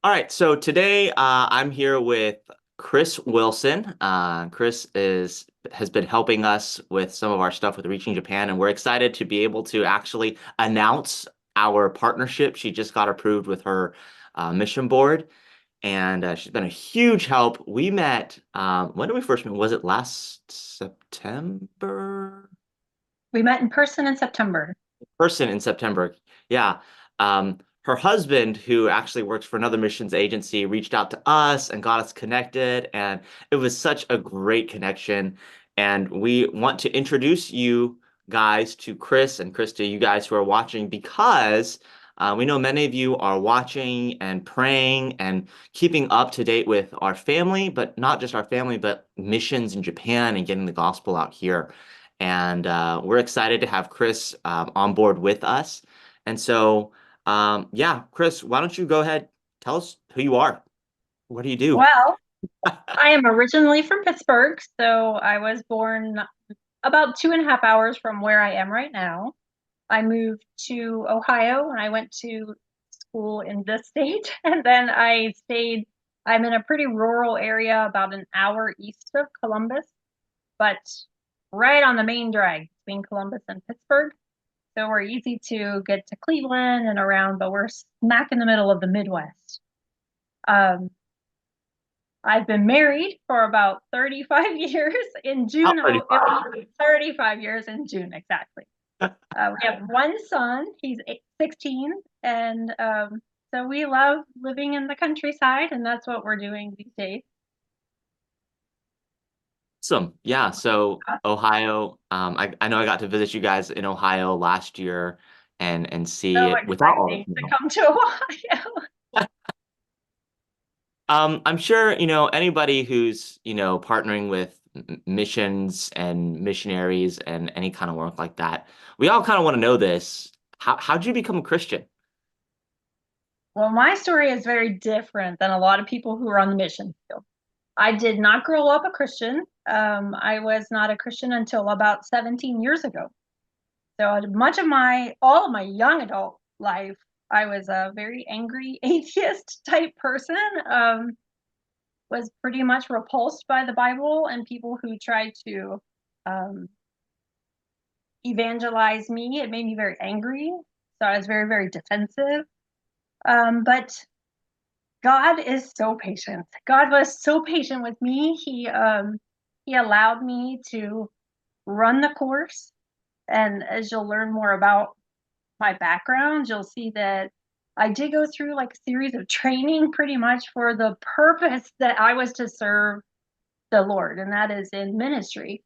All right, so today I'm here with Kris Wilson. Kris has been helping us with some of our stuff with Reaching Japan, and we're excited to be able to actually announce our partnership. She just got approved with her mission board, and she's been a huge help. We met, when did we first meet? Was it last September? We met in person in September. Person in September. Yeah. Her husband, who actually works for another missions agency, reached out to us and got us connected. And it was such a great connection. And we want to introduce you guys to Kris and Kris to you guys who are watching because we know many of you are watching and praying and keeping up to date with our family, but not just our family, but missions in Japan and getting the gospel out here. And we're excited to have Kris on board with us. And so, yeah, Kris, why don't you go ahead, tell us who you are? What do you do? Well, I am originally from Pittsburgh, so I was born about 2.5 hours from where I am right now. I moved to Ohio and I went to school in this state, and then I stayed. I'm in a pretty rural area, about an hour east of Columbus, but right on the main drag between Columbus and Pittsburgh. So we're easy to get to Cleveland and around, but we're smack in the middle of the Midwest. Um, I've been married for about 35 years in How June. are you? It will be 35 years in June, exactly. We have one son, he's 16, and so we love living in the countryside, and that's what we're doing these days. Awesome. Yeah. So Ohio, I know I got to visit you guys in Ohio last year and see So it without all exciting to the. come to Ohio. I'm sure, anybody who's, partnering with missions and missionaries and any kind of work like that, we all kind of want to know this. How'd you become a Christian? Well, my story is very different than a lot of people who are on the mission field. I did not grow up a Christian. I was not a Christian until about 17 years ago. So all of my young adult life, I was a very angry atheist type person. Was pretty much repulsed by the Bible and people who tried to um, evangelize me. It made me very angry. So I was very, very defensive. But God is so patient. God was so patient with me. He allowed me to run the course. And as you'll learn more about my background, you'll see that I did go through like a series of training pretty much for the purpose that I was to serve the Lord, and that is in ministry.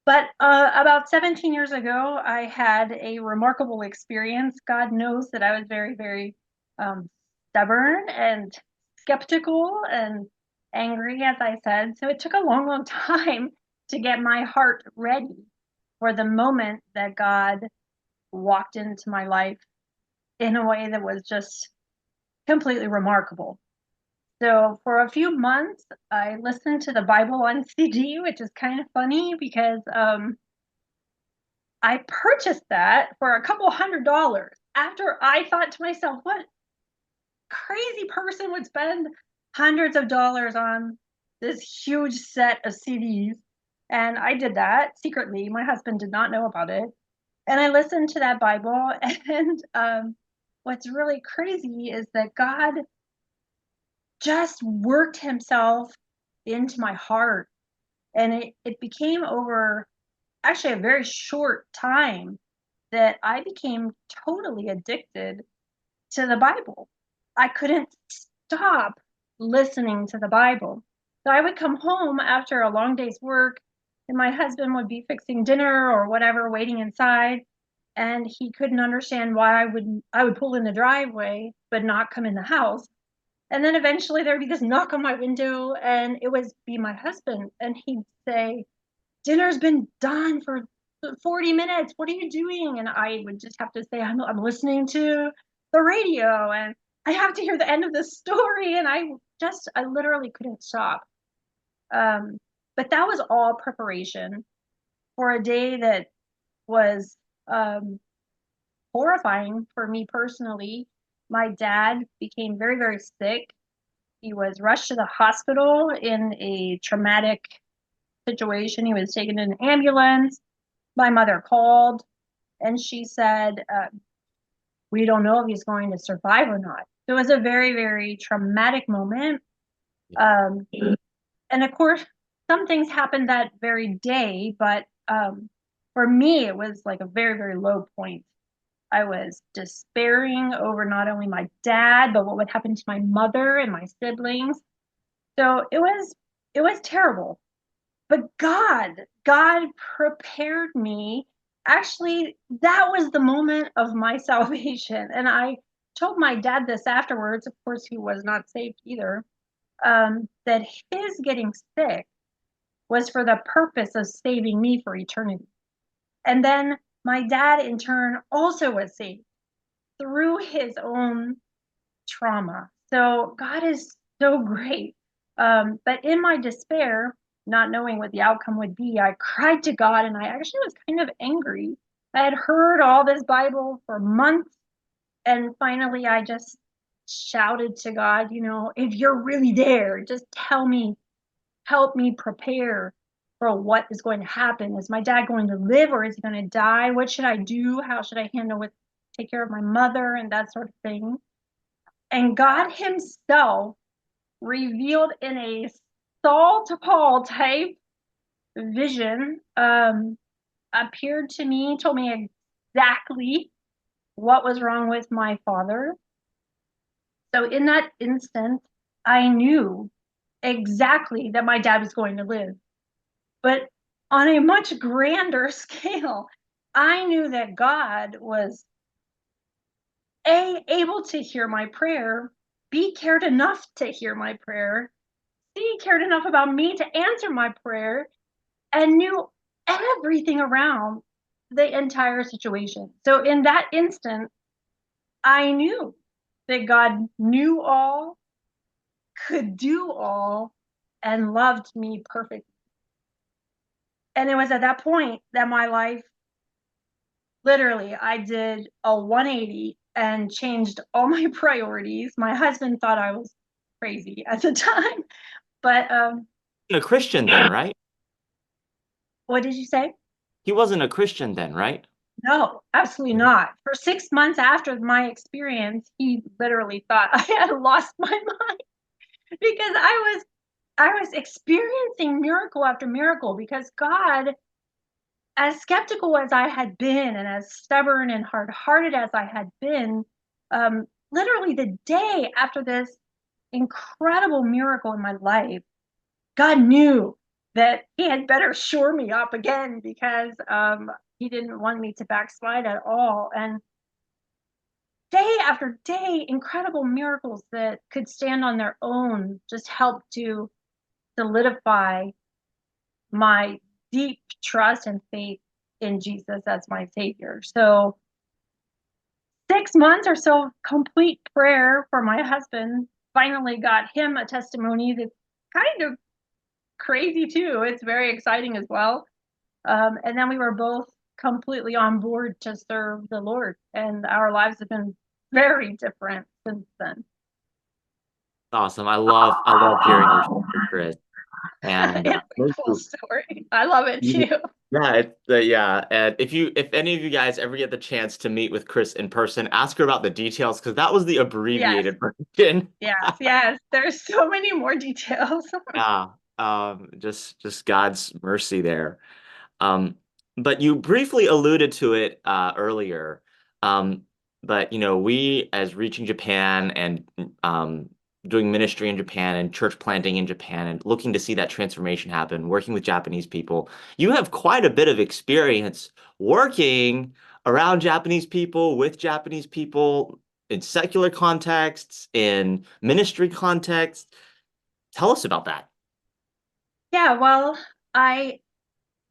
But about 17 years ago, I had a remarkable experience. God knows that I was very, very um, stubborn and skeptical and angry, as I said. So it took a long, long time to get my heart ready for the moment that God walked into my life in a way that was just completely remarkable. So for a few months, I listened to the Bible on CD, which is kind of funny because I purchased that for a couple $100 after I thought to myself, what crazy person would spend hundreds of dollars on this huge set of CDs? And I did that secretly. My husband did not know about it. And I listened to that Bible. And what's really crazy is that God just worked himself into my heart. And it became over actually a very short time that I became totally addicted to the Bible. I couldn't stop listening to the Bible. So I would come home after a long day's work, and my husband would be fixing dinner or whatever, waiting inside, and he couldn't understand why I would pull in the driveway but not come in the house. And then eventually there'd be this knock on my window, and it would be my husband, and he'd say, "Dinner's been done for 40 minutes. What are you doing?" And I would just have to say, I'm listening to the radio and I have to hear the end of the story. And I literally couldn't stop. Um, but that was all preparation for a day that was um, horrifying for me personally. My dad became very, very sick He was rushed to the hospital in a traumatic situation. He was taken in an ambulance. My mother called and she said, we don't know if he's going to survive or not. So it was a very, very traumatic moment. Um, and of course, some things happened that very day, but for me, it was like a very, very low point. I was despairing over not only my dad, but what would happen to my mother and my siblings. So it was terrible. But God prepared me. Actually, that was the moment of my salvation. And I told my dad this afterwards, of course, he was not saved either, that his getting sick was for the purpose of saving me for eternity. And then my dad, in turn, also was saved through his own trauma. So God is so great. But in my despair, not knowing what the outcome would be, I cried to God and I actually was kind of angry. I had heard all this Bible for months, and finally I just shouted to God, if you're really there, just tell me, help me prepare for what is going to happen. Is my dad going to live or is he going to die? What should I do? How should I handle with take care of my mother and that sort of thing? And God himself revealed in a Saul to Paul type vision, appeared to me, told me exactly what was wrong with my father. So in that instant, I knew exactly that my dad was going to live. But on a much grander scale, I knew that God was able to hear my prayer, B, cared enough to hear my prayer, C, cared enough about me to answer my prayer, and knew everything around the entire situation. So in that instant, I knew that God knew all, could do all, and loved me perfectly. And it was at that point that my life, literally, I did a 180 and changed all my priorities. My husband thought I was crazy at the time, but A Christian then, right? what did you say? He wasn't a Christian then, right? No, absolutely not. For 6 months after my experience, he literally thought I had lost my mind because I was experiencing miracle after miracle because God, as skeptical as I had been and as stubborn and hard-hearted as I had been, literally the day after this incredible miracle in my life, God knew that he had better shore me up again because he didn't want me to backslide at all. And day after day, incredible miracles that could stand on their own just helped to solidify my deep trust and faith in Jesus as my Savior. So 6 months or so complete prayer for my husband finally got him a testimony that's kind of crazy too. It's very exciting as well. And then we were both completely on board to serve the Lord, and our lives have been very different since then. Awesome. I love hearing your story, Chris. And It's a thank cool you. story. I love it too. Yeah, yeah. And if any of you guys ever get the chance to meet with Chris in person, ask her about the details because that was the Yes, abbreviated version. yes, yes. There's so many more details. Yeah. Just God's mercy there. Um, but you briefly alluded to it earlier. Um, but we as reaching Japan and doing ministry in Japan and church planting in Japan and looking to see that transformation happen, working with Japanese people, you have quite a bit of experience working around Japanese people, with Japanese people, in secular contexts, in ministry contexts. Tell us about that. Yeah, well, I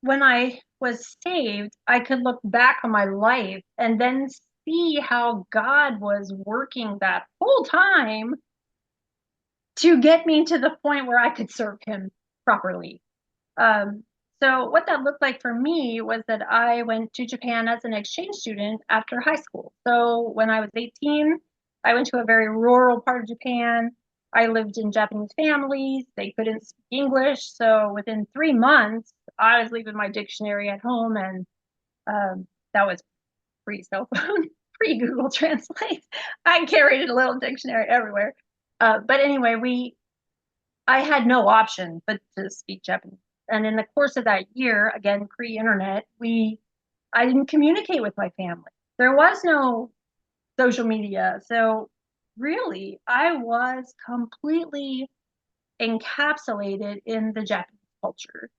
when I was saved, I could look back on my life and then see how God was working that whole time to get me to the point where I could serve him properly. Um, so what that looked like for me was that I went to Japan as an exchange student after high school. So when I was 18, I went to a very rural part of Japan. I lived in Japanese families. They couldn't speak English. So within 3 months, I was leaving my dictionary at home, and that was pre cell phone, pre Google Translate. I carried a little dictionary everywhere. But anyway, I had no option but to speak Japanese. And in the course of that year, again, pre-internet, I didn't communicate with my family. There was no social media. So really, I was completely encapsulated in the Japanese culture.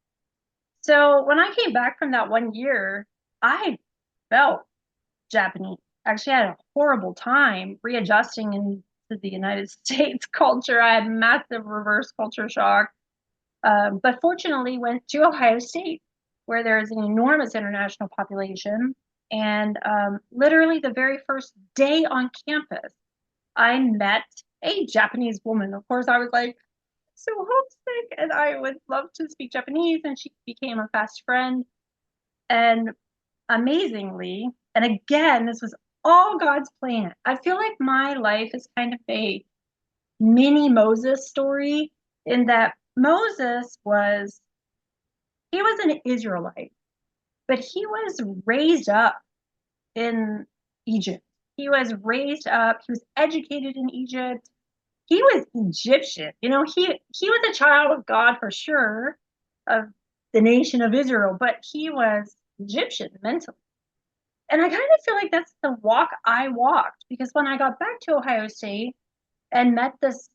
So when I came back from that 1 year, I felt Japanese. Actually, I had a horrible time readjusting into the United States culture. I had massive reverse culture shock. But fortunately, went to Ohio State, where there is an enormous international population. And literally, the very first day on campus, I met a Japanese woman. Of course, I was like so homesick, and I would love to speak Japanese. And she became a fast friend. And amazingly, and again, this was all God's plan. I feel like my life is kind of a mini Moses story, in that Moses he was an Israelite, but he was raised up in Egypt. He was raised up, he was educated in Egypt. He was Egyptian. He was a child of God for sure, of the nation of Israel, but he was Egyptian mentally. And I kind of feel like that's the walk I walked, because when I got back to Ohio State and met this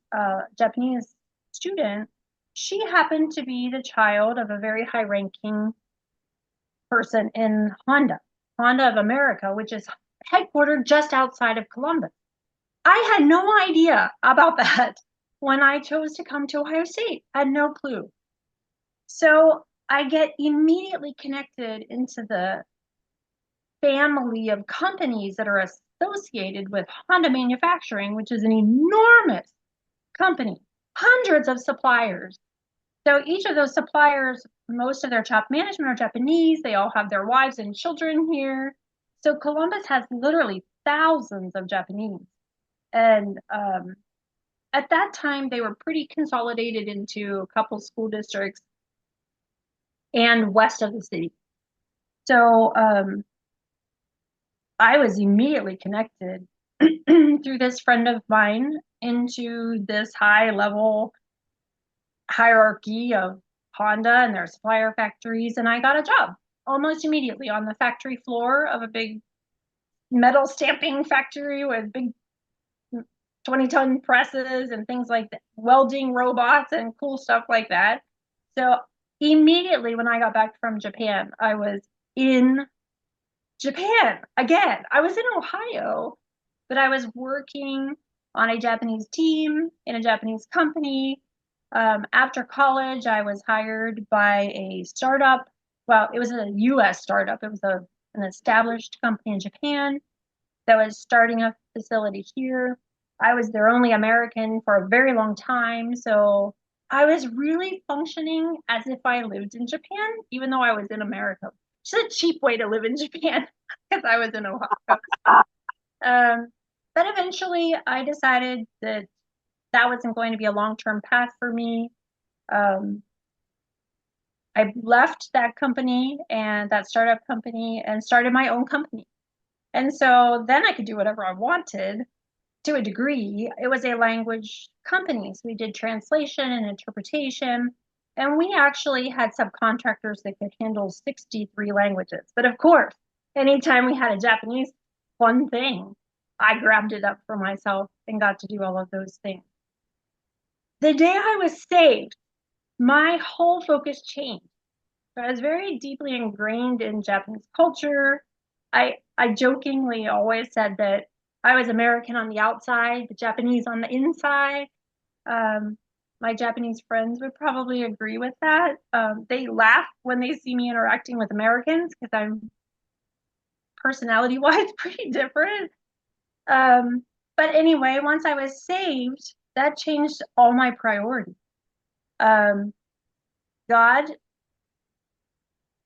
Japanese student, she happened to be the child of a very high ranking person in Honda of America, which is headquartered just outside of Columbus. I had no idea about that when I chose to come to Ohio State. I had no clue. So I get immediately connected into the family of companies that are associated with Honda Manufacturing, which is an enormous company, hundreds of suppliers. So each of those suppliers, most of their top management are Japanese. They all have their wives and children here. So Columbus has literally thousands of Japanese. And at that time, they were pretty consolidated into a couple school districts and west of the city. So I was immediately connected through this friend of mine into this high level hierarchy of Honda and their supplier factories. And I got a job almost immediately on the factory floor of a big metal stamping factory with big 20-ton presses and things like that, welding robots and cool stuff like that. So immediately when I got back from Japan, I was in Japan again. I was in Ohio, but I was working on a Japanese team in a Japanese company. After college, I was hired by a startup. Well, it was a US startup. It was an established company in Japan that was starting a facility here. I was their only American for a very long time. So I was really functioning as if I lived in Japan, even though I was in America. It's a cheap way to live in Japan because I was in Ohio. But eventually I decided that that wasn't going to be a long-term path for me. I left that company and that startup company and started my own company. And so then I could do whatever I wanted to a degree. It was a language company. So we did translation and interpretation. And we actually had subcontractors that could handle 63 languages. But of course, anytime we had a Japanese fun thing, I grabbed it up for myself and got to do all of those things. The day I was saved, my whole focus changed. So I was very deeply ingrained in Japanese culture. I jokingly always said that I was American on the outside, the Japanese on the inside. My Japanese friends would probably agree with that. They laugh when they see me interacting with Americans because I'm personality-wise pretty different. But anyway, once I was saved, that changed all my priorities. God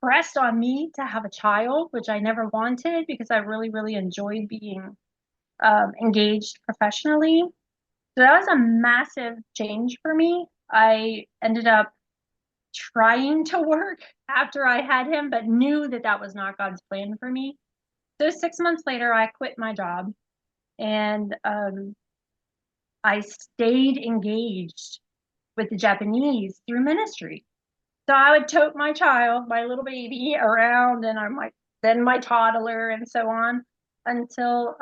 pressed on me to have a child, which I never wanted because I really, really enjoyed being engaged professionally. So that was a massive change for me. I ended up trying to work after I had him, but knew that that was not God's plan for me. So 6 months later, I quit my job and I stayed engaged with the Japanese through ministry. So I would tote my child, my little baby, around, and I might then my toddler, and so on, until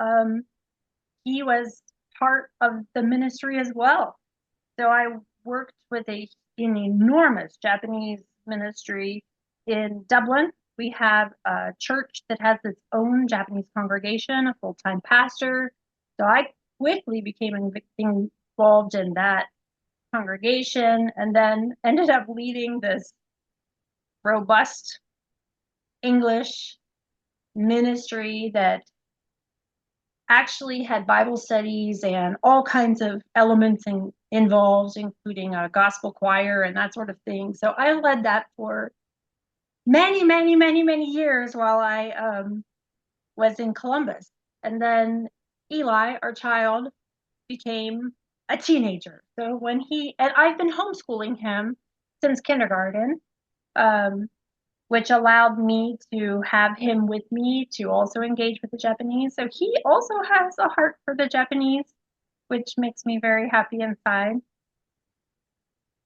he was part of the ministry as well. So I worked with an enormous Japanese ministry in Dublin. We have a church that has its own Japanese congregation, a full-time pastor. So I quickly became involved in that congregation and then ended up leading this robust English ministry that actually had Bible studies and all kinds of elements involved, including a gospel choir and that sort of thing. So I led that for many, many, many, many years while I was in Columbus. And then Eli, our child, became a teenager. So and I've been homeschooling him since kindergarten. Um, which allowed me to have him with me to also engage with the Japanese. So he also has a heart for the Japanese, which makes me very happy inside.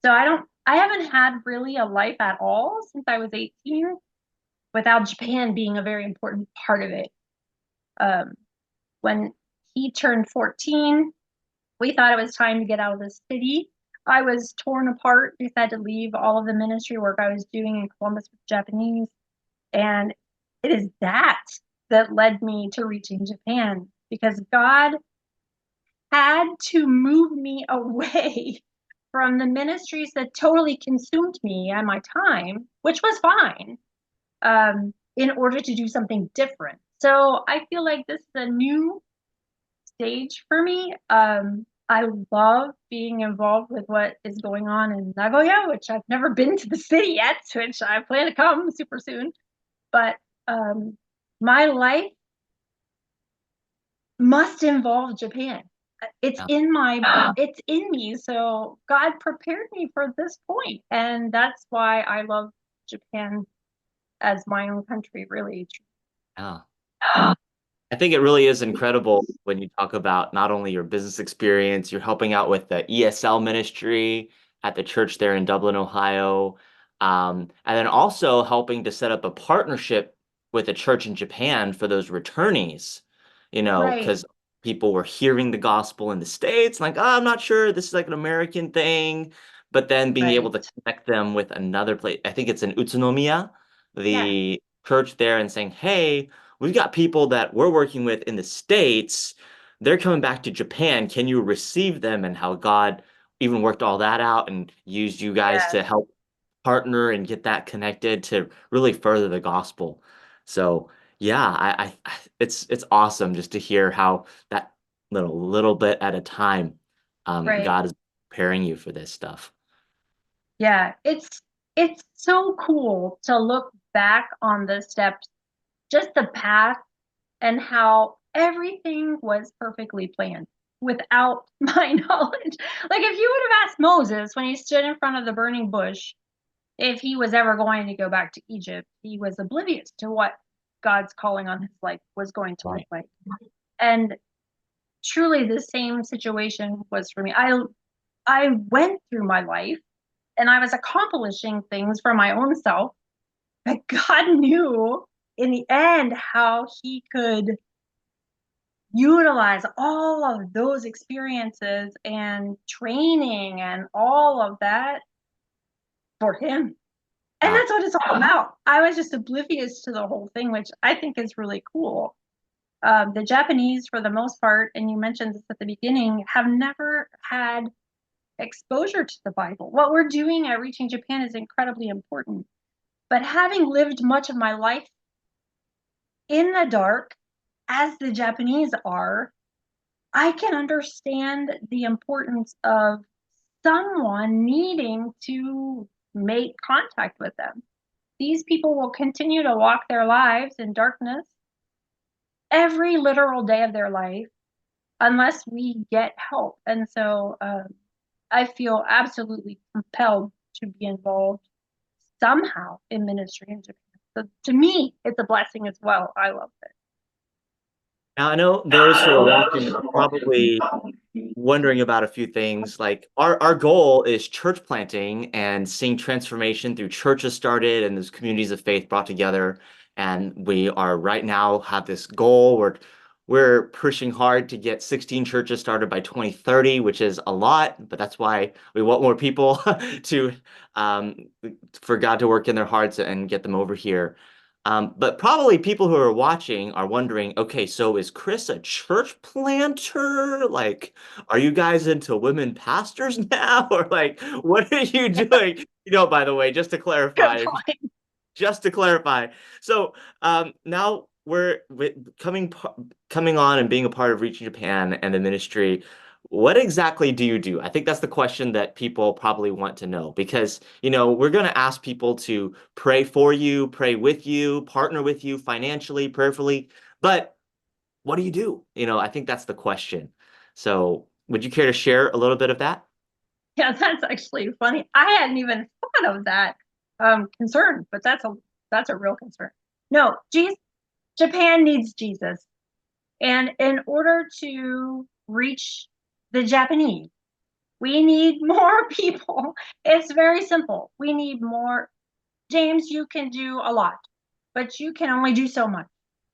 So I haven't had really a life at all since I was 18 without Japan being a very important part of it. Um, when he turned 14, we thought it was time to get out of the city. I was torn apart, decided to leave all of the ministry work I was doing in Columbus with Japanese. And it is that that led me to reaching Japan because God had to move me away from the ministries that totally consumed me and my time, which was fine, in order to do something different. So I feel like this is a new stage for me. I love being involved with what is going on in Nagoya, which I've never been to the city yet, which I plan to come super soon. But my life must involve Japan. Yeah. It's in me. So God prepared me for this point, and that's why I love Japan as my own country, really. Yeah. I think it really is incredible when you talk about not only your business experience, you're helping out with the ESL ministry at the church there in Dublin, Ohio, and then also helping to set up a partnership with a church in Japan for those returnees, Right, because people were hearing the gospel in the States, like, oh, I'm not sure this is like an American thing, but then being able right. to connect them with another place. I think it's in Utsunomiya, Yes, the church there, and saying, hey, we've got people that we're working with in the States. They're coming back to Japan. Can you receive them? And how God even worked all that out and used you guys yes, to help partner and get that connected to really further the gospel. So yeah, it's awesome just to hear how that little bit at a time, right. God is preparing you for this stuff. Yeah, it's so cool to look back on the steps, just the path and how everything was perfectly planned without my knowledge. Like if you would have asked Moses when he stood in front of the burning bush if he was ever going to go back to Egypt, he was oblivious to what God's calling on his life was going to look Right. like. And truly the same situation was for me. I went through my life and I was accomplishing things for my own self, but God knew in the end how he could utilize all of those experiences and training and all of that for him. And Yeah. that's what it's all about. I was just oblivious to the whole thing, which I think is really cool. The Japanese, for the most part, and you mentioned this at the beginning, have never had exposure to the Bible. What we're doing at Reaching Japan is incredibly important. But having lived much of my life in the dark, as the Japanese are, I can understand the importance of someone needing to make contact with them. These people will continue to walk their lives in darkness every literal day of their life. unless we get help. And so I feel absolutely compelled to be involved somehow in ministry in Japan. So to me, it's a blessing as well. I love it. Now, I know those who are watching are probably wondering about a few things. Like our goal is church planting and seeing transformation through churches started and those communities of faith brought together. And we are right now have this goal. We're pushing hard to get 16 churches started by 2030, which is a lot, but that's why we want more people to um, for God to work in their hearts and get them over here. But probably people who are watching are wondering, okay, so is Kris a church planter? Like, are you guys into women pastors now? Or like, what are you doing? By the way, Good point. just to clarify. So now we're coming on and being a part of Reaching Japan and the ministry. What exactly do you do? I think that's the question that people probably want to know because, we're going to ask people to pray for you, pray with you, partner with you financially, prayerfully. But what do you do? I think that's the question. So would you care to share a little bit of that? Yeah, that's actually funny. I hadn't even thought of that concern, but that's a real concern. No, Jesus, Japan needs Jesus. And in order to reach the Japanese, we need more people. It's very simple. We need more. James, you can do a lot, but you can only do so much.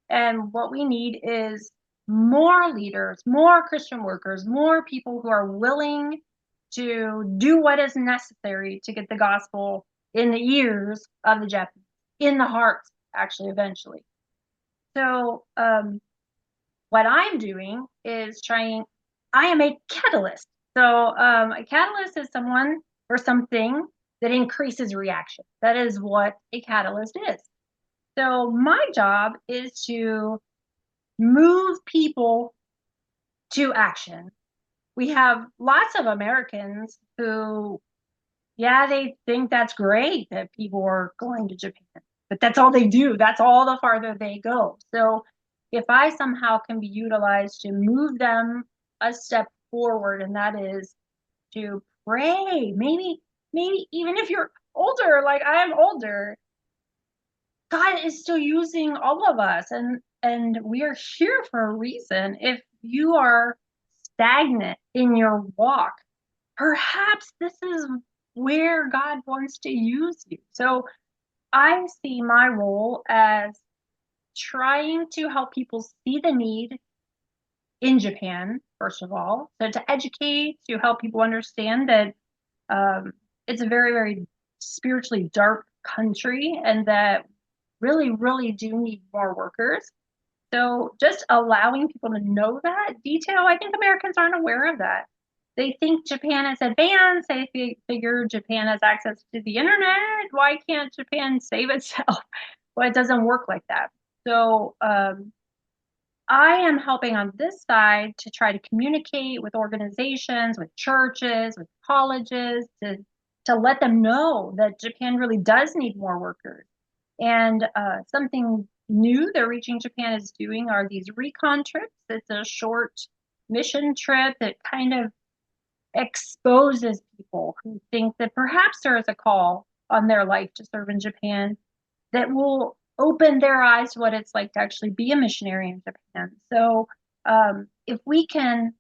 And what we need is more leaders, more Christian workers, more people who are willing to do what is necessary to get the gospel in the ears of the Japanese, in the hearts, actually, eventually. So, what I'm doing is I am a catalyst. So, a catalyst is someone or something that increases reaction. That is what a catalyst is. So, my job is to move people to action. We have lots of Americans who, yeah, they think that's great that people are going to Japan, but that's all they do. That's all the farther they go. So if I somehow can be utilized to move them a step forward, and that is to pray, maybe even if you're older, like I am older, God is still using all of us, and we are here for a reason. If you are stagnant in your walk, perhaps this is where God wants to use you. So I see my role as trying to help people see the need in Japan, first of all. So to educate, to help people understand that it's a very, very spiritually dark country and that really, really do need more workers. So just allowing people to know that detail, I think Americans aren't aware of that. They think Japan is advanced. They figure Japan has access to the internet. Why can't Japan save itself? Well, it doesn't work like that. So I am helping on this side to try to communicate with organizations, with churches, with colleges, to let them know that Japan really does need more workers. And something new that Reaching Japan is doing are these recon trips. It's a short mission trip that kind of exposes people who think that perhaps there is a call on their life to serve in Japan that will open their eyes to what it's like to actually be a missionary in Japan. So if we can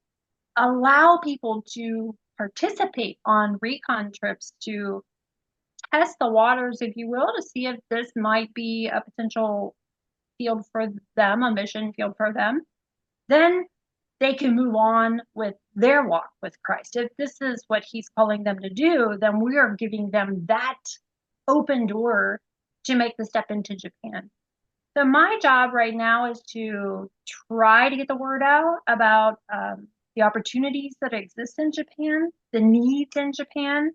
allow people to participate on recon trips to test the waters, if you will, to see if this might be a potential field for them, a mission field for them, then they can move on with their walk with Christ. If this is what he's calling them to do, then we are giving them that open door to make the step into Japan. So my job right now is to try to get the word out about the opportunities that exist in Japan, the needs in Japan.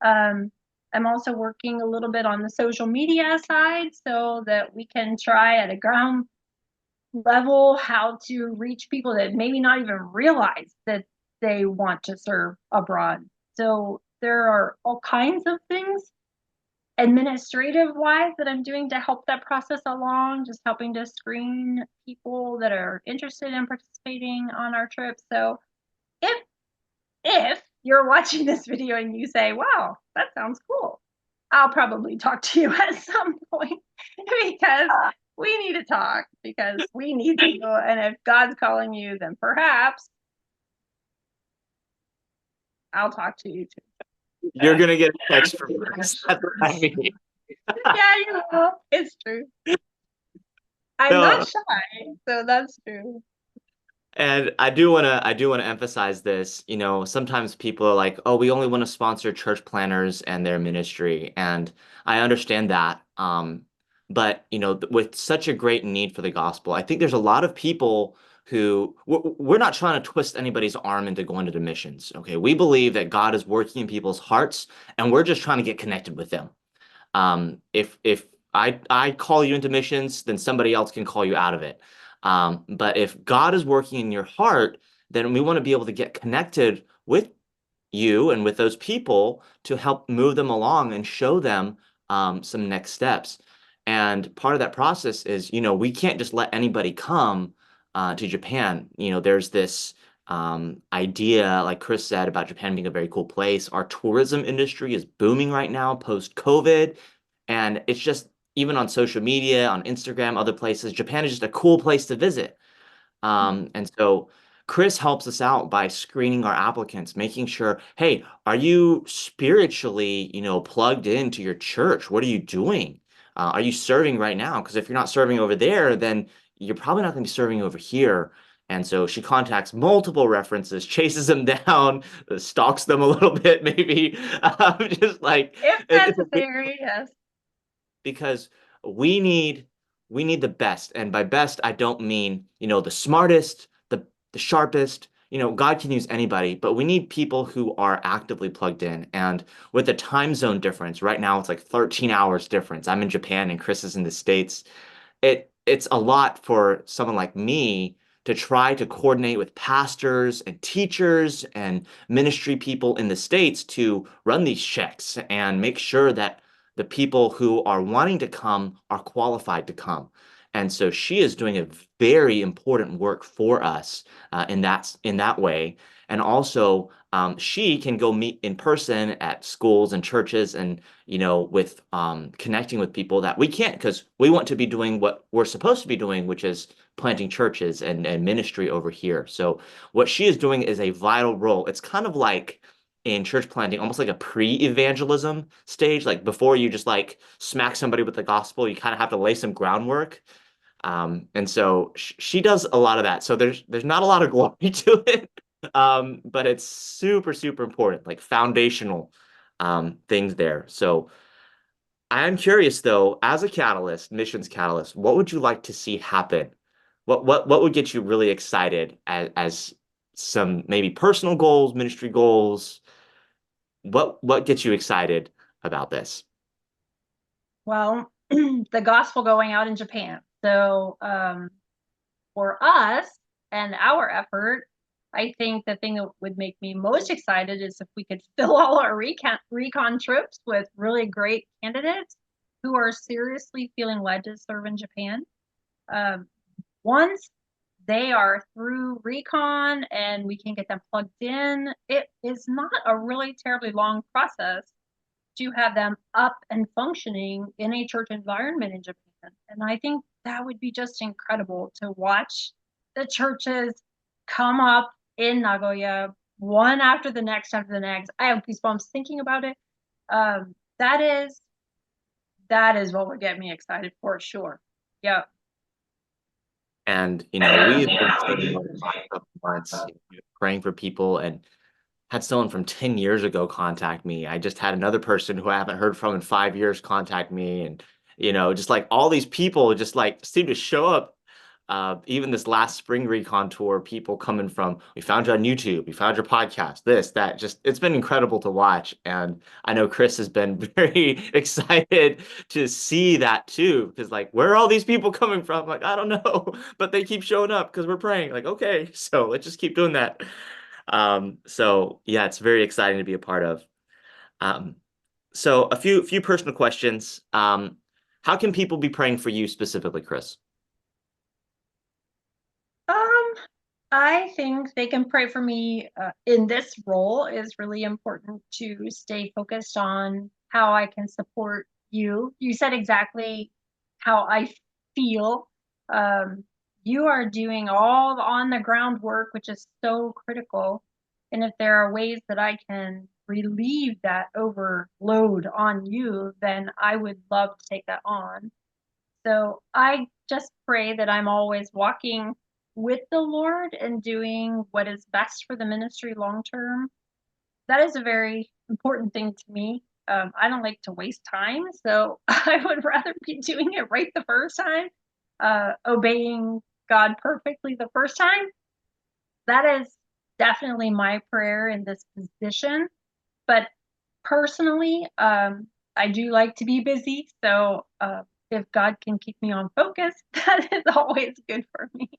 I'm also working a little bit on the social media side so that we can try at a ground level how to reach people that maybe not even realize that they want to serve abroad. So there are all kinds of things. administrative wise that I'm doing to help that process along, just helping to screen people that are interested in participating on our trip. So if you're watching this video and you say, wow, that sounds cool, I'll probably talk to you at some point because we need to talk, because we need to go. And if God's calling you, then perhaps I'll talk to you too. You're gonna get a text from Kris. That's what I mean. Yeah, you know, it's true. I'm not No, shy, so that's true. and I do want to emphasize this. You know, sometimes people are like, "Oh, we only want to sponsor church planners and their ministry," and I understand that. But you know, with such a great need for the gospel, I think there's a lot of people who we're not trying to twist anybody's arm into going to the missions. Okay, we believe that God is working in people's hearts, and we're just trying to get connected with them. If I call you into missions, then somebody else can call you out of it. But if God is working in your heart, then we want to be able to get connected with you and with those people to help move them along and show them some next steps. And part of that process is, you know, we can't just let anybody come to Japan. You know, there's this idea, like Kris said, about Japan being a very cool place. Our tourism industry is booming right now post-COVID. And it's just, even on social media, on Instagram, other places, Japan is just a cool place to visit. And so Kris helps us out by screening our applicants, making sure, hey, are you spiritually, you know, plugged into your church? What are you doing? Are you serving right now? Because if you're not serving over there, then you're probably not going to be serving over here. And so she contacts multiple references, chases them down, stalks them a little bit, maybe, just like If it's a necessary, yes. because we need we need the best. And by best, I don't mean, you know, the smartest, the sharpest. You know, God can use anybody, but we need people who are actively plugged in. And with the time zone difference, right now it's like 13 hours difference. I'm in Japan and Kris is in the States. It's a lot for someone like me to try to coordinate with pastors and teachers and ministry people in the States to run these checks and make sure that the people who are wanting to come are qualified to come. And so she is doing a very important work for us in that way. And also, she can go meet in person at schools and churches, and you know, with connecting with people that we can't, because we want to be doing what we're supposed to be doing, which is planting churches and ministry over here. So what she is doing is a vital role. It's kind of like in church planting, almost like a pre-evangelism stage. Like before you just like smack somebody with the gospel, you kind of have to lay some groundwork. And so she does a lot of that. So there's not a lot of glory to it, but it's super, super important, like foundational things there. So I'm curious though, as a catalyst, missions catalyst, what would you like to see happen? What would get you really excited as some maybe personal goals, ministry goals? What gets you excited about this? Well, the gospel going out in Japan. So for us and our effort, I think the thing that would make me most excited is if we could fill all our recon trips with really great candidates who are seriously feeling led to serve in Japan. Um, Once they are through recon and we can get them plugged in, it is not a really terribly long process to have them up and functioning in a church environment in Japan. And I think that would be just incredible to watch the churches come up in Nagoya one after the next after the next. I have goosebumps thinking about it. Um, that is that is what would get me excited for sure. Yeah. And you know, we've been thinking about this for a couple months, you know, praying for people, and had someone from 10 years ago contact me. I just had another person who I haven't heard from in 5 years contact me. And, you know, just like all these people just like seem to show up. Even this last spring recon tour, people coming from, we found you on YouTube, we found your podcast, this, that, just, it's been incredible to watch. And I know Kris has been very excited to see that too, because like, where are all these people coming from? Like, I don't know, but they keep showing up because we're praying. Like, okay, so let's just keep doing that. So yeah, it's very exciting to be a part of. Um, So a few personal questions. How can people be praying for you specifically, Kris? Um, I think they can pray for me in this role is really important to stay focused on how I can support you. You said exactly how I feel. Um, you are doing all the on the ground work, which is so critical. And if there are ways that I can relieve that overload on you, then I would love to take that on. So I just pray that I'm always walking with the Lord and doing what is best for the ministry long term. That is a very important thing to me. I don't like to waste time, so I would rather be doing it right the first time, obeying God perfectly the first time. That is definitely my prayer in this position. But personally, I do like to be busy, so if God can keep me on focus, that is always good for me.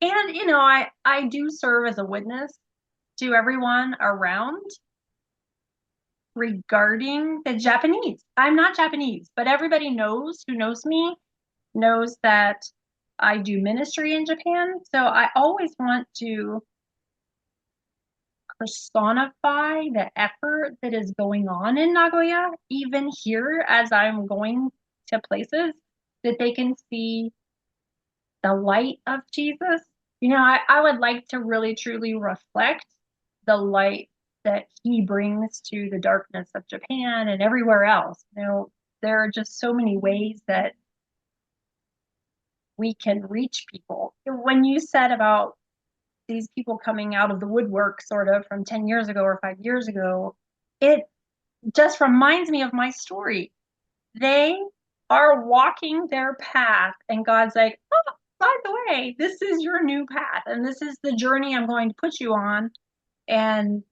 And I do serve as a witness to everyone around regarding the Japanese. I'm not Japanese, but everybody knows who knows me knows that I do ministry in Japan. So I always want to personify the effort that is going on in Nagoya, even here as I'm going to places that they can see the light of Jesus. I would like to really truly reflect the light that he brings to the darkness of Japan and everywhere else. There are just so many ways that we can reach people. When you said about these people coming out of the woodwork sort of from 10 years ago or 5 years ago, it just reminds me of my story. They are walking their path, and God's like, oh, by the way, this is your new path, and this is the journey I'm going to put you on. And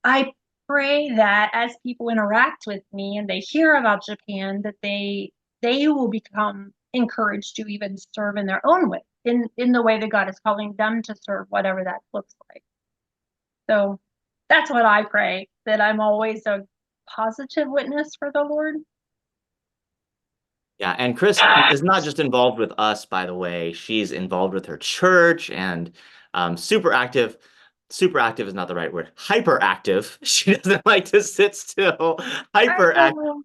I pray that as people interact with me and they hear about Japan, that they will become encouraged to even serve in their own way, in the way that God is calling them to serve, whatever that looks like. So that's what I pray, that I'm always a positive witness for the Lord. Yeah, and Kris is not just involved with us, by the way. She's involved with her church and super active. Super active is not the right word. Hyperactive. She doesn't like to sit still. I Hyperactive,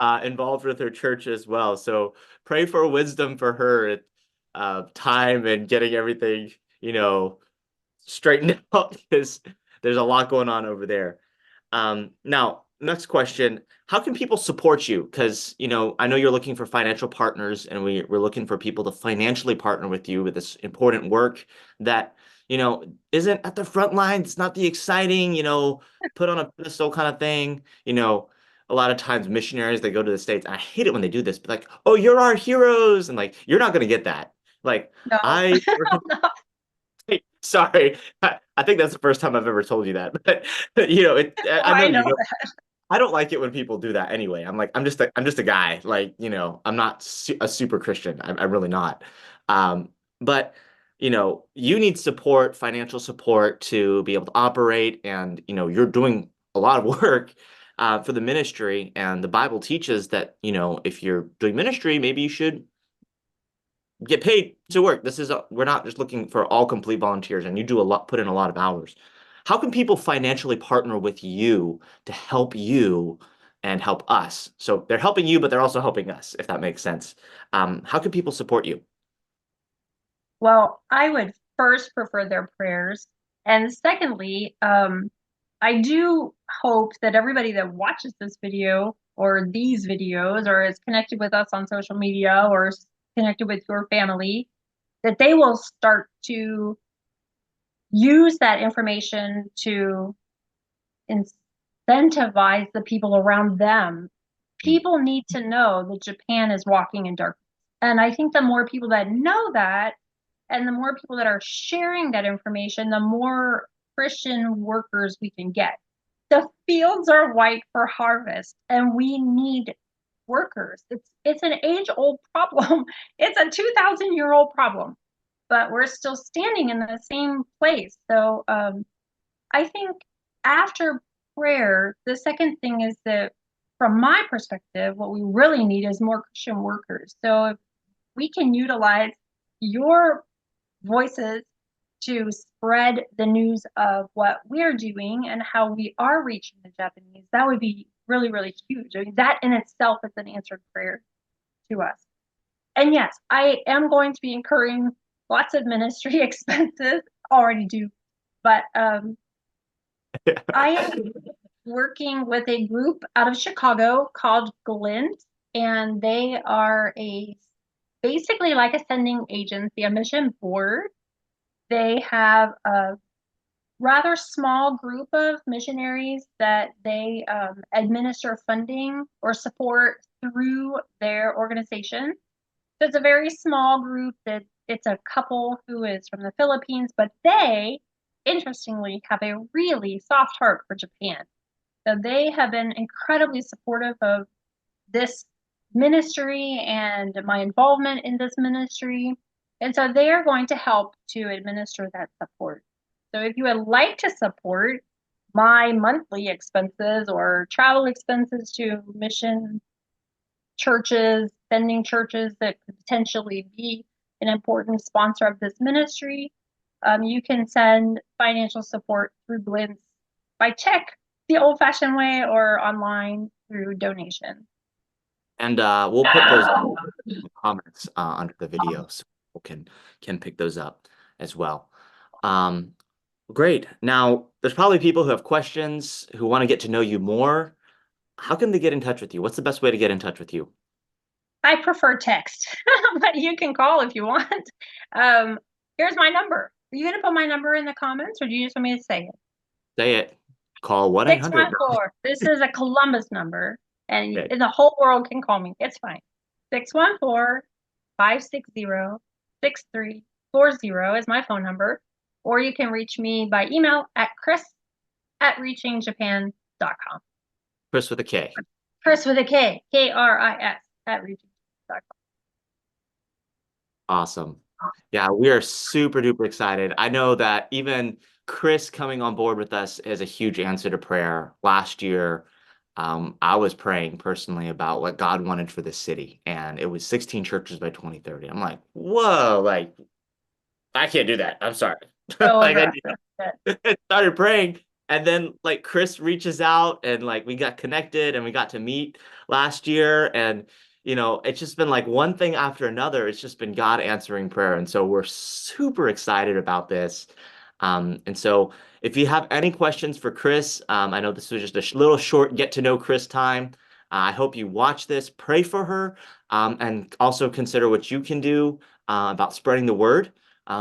know. involved with her church as well. So pray for wisdom for her at time and getting everything, straightened out because there's a lot going on over there. Now, next question. How can people support you? Because, I know you're looking for financial partners and we're looking for people to financially partner with you with this important work that, isn't at the front lines. It's not the exciting, put on a pedestal kind of thing. A lot of times missionaries, they go to the States. I hate it when they do this, but like, oh, you're our heroes. And like, you're not going to get that. Like, No. I sorry. I think that's the first time I've ever told you that. But Oh, I know I know you know that. I don't like it when people do that anyway. I'm like I'm just a guy. Like, I'm not a super Christian. I'm really not. But you need support, financial support to be able to operate and you're doing a lot of work for the ministry and the Bible teaches that, if you're doing ministry, maybe you should get paid to work. We're not just looking for all complete volunteers, and you do a lot, put in a lot of hours. How can people financially partner with you to help you and help us? So they're helping you, but they're also helping us, if that makes sense. How can people support you? Well, I would first prefer their prayers. And secondly, I do hope that everybody that watches this video or these videos or is connected with us on social media or is connected with your family, that they will start to use that information to incentivize the people around them. People need to know that Japan is walking in darkness. And I think the more people that know that, and the more people that are sharing that information, the more Christian workers we can get. The fields are white for harvest, and we need workers. It's an age-old problem. It's a 2,000-year-old problem, but we're still standing in the same place. So I think after prayer, the second thing is that from my perspective, what we really need is more Christian workers. So if we can utilize your voices to spread the news of what we're doing and how we are reaching the Japanese, that would be really, really huge. I mean, that in itself is an answered prayer to us. And yes, I am going to be incurring lots of ministry expenses, already do, but I am working with a group out of Chicago called GLINTS, and they are a basically like a sending agency, a mission board. They have a rather small group of missionaries that they administer funding or support through their organization. So it's a very small group that it's a couple who is from the Philippines, but they, interestingly, have a really soft heart for Japan. So they have been incredibly supportive of this ministry and my involvement in this ministry. And so they are going to help to administer that support. So if you would like to support my monthly expenses or travel expenses to mission churches, sending churches that could potentially be an important sponsor of this ministry, you can send financial support through GLINTS by check the old-fashioned way or online through donation. And we'll put those in the comments under the video so people can pick those up as well. Great. Now, there's probably people who have questions, who want to get to know you more. How can they get in touch with you? What's the best way to get in touch with you? I prefer text, but you can call if you want. Here's my number. Are you going to put my number in the comments, or do you just want me to say it? Say it. Call 1-800. 614. This is a Columbus number, and Okay. the whole world can call me. It's fine. 614-560-6340 is my phone number, or you can reach me by email at kris@reachingjapan.com. Kris with a K. Kris with a K, Kris @reachingjapan.com. Awesome. Yeah, we are super duper excited. I know that even Kris coming on board with us is a huge answer to prayer. Last year, I was praying personally about what God wanted for this city, and it was 16 churches by 2030. I'm like, whoa, like I can't do that. I'm sorry. So Like aggressive. I started praying, and then like Kris reaches out, and like we got connected, and we got to meet last year, and it's just been like one thing after another. It's just been God answering prayer, and so we're super excited about this. And so if you have any questions for Kris, I know this was just a little short get to know Kris time. I hope you watch this, pray for her, and also consider what you can do about spreading the word,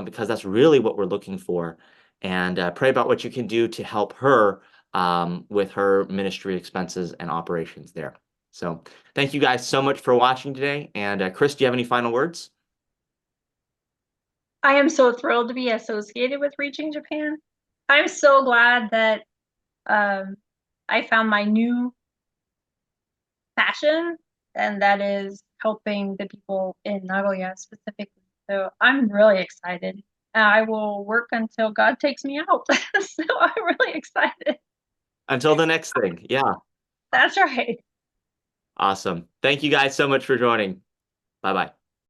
because that's really what we're looking for. And pray about what you can do to help her with her ministry expenses and operations there. So thank you guys so much for watching today. And Kris, do you have any final words? I am so thrilled to be associated with Reaching Japan. I'm so glad that I found my new passion, and that is helping the people in Nagoya specifically. So I'm really excited. I will work until God takes me out. So I'm really excited. Until the next thing. Yeah. That's right. Awesome. Thank you guys so much for joining. Bye-bye.